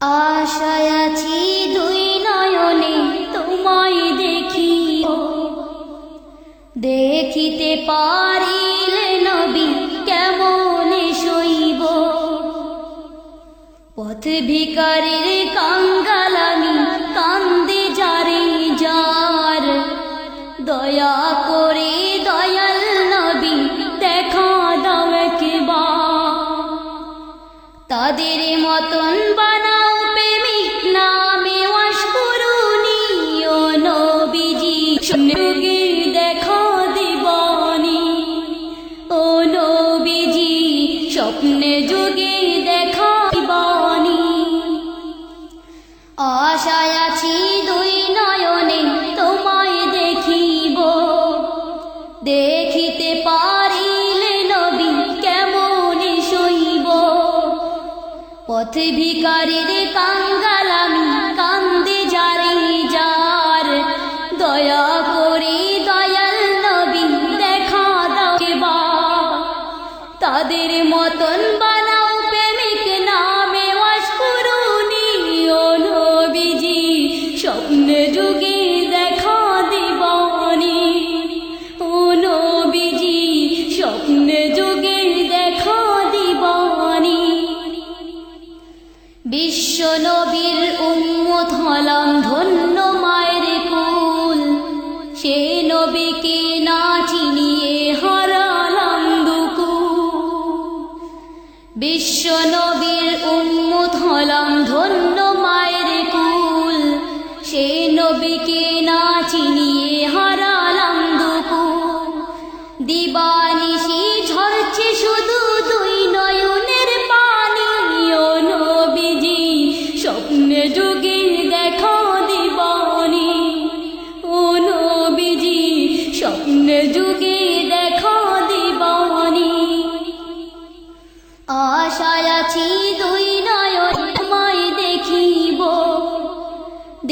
আশায় আছি দুই নয়নে তোমায় দেখিব, দেখিতে পারিলে নবী কেমনে সইব। পথ ভিখারির কাঙ্গাল আমি, কান্দে যারে যার, দয়া করে দয়াল নবী দেখা দাও একবার। তাদের মতন বানাও প্রেমিক নামে ওয়াস করুনি, ও নবীজি যুগে দেখা দিবানি। ও নবীজি স্বপ্নে যুগে দেখা দিবানি। আশায় আছি দুই নয়নে তোমায় দেখিব, দেখিতে পারিলে নবী কেমনে সইব। পথ ভিখারির কাঙ্গাল আমি, কান্দে যারে যার, দয়া করে দয়াল নবী দেখা দাও একবার। তাদের মতন বানাও প্রেমিক নামে ওয়াস করুনি, ও নবীজি স্বপ্নে যুগে দেখা দিবানি। ও নবীজি স্বপ্নে যুগে দেখা দিবানি। বিশ্ব নবীর উম্মত হলাম ধন্য মায়ের কুল, সে নবীকে না চিনিয়ে হারালাম দুকুল। বিশ্ব নবীর উম্মত হলাম ধন্য মায়ের কুল, সে নবীকে না চিনিয়ে হারালাম দুকুল। দিবানিশি ঝরছে শুধু দুই নয়নের পানি, ও নবীজি স্বপ্নে যুগে দেখা দিবানি। ও নবীজি স্বপ্নে যুগে দেখা দিবানি। আশায় আছি দুই নয়নে তোমায় দেখিব,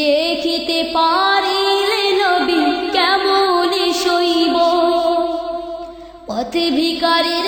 দেখিতে পারিলে নবী কেমনে সইব। পথ ভিখারির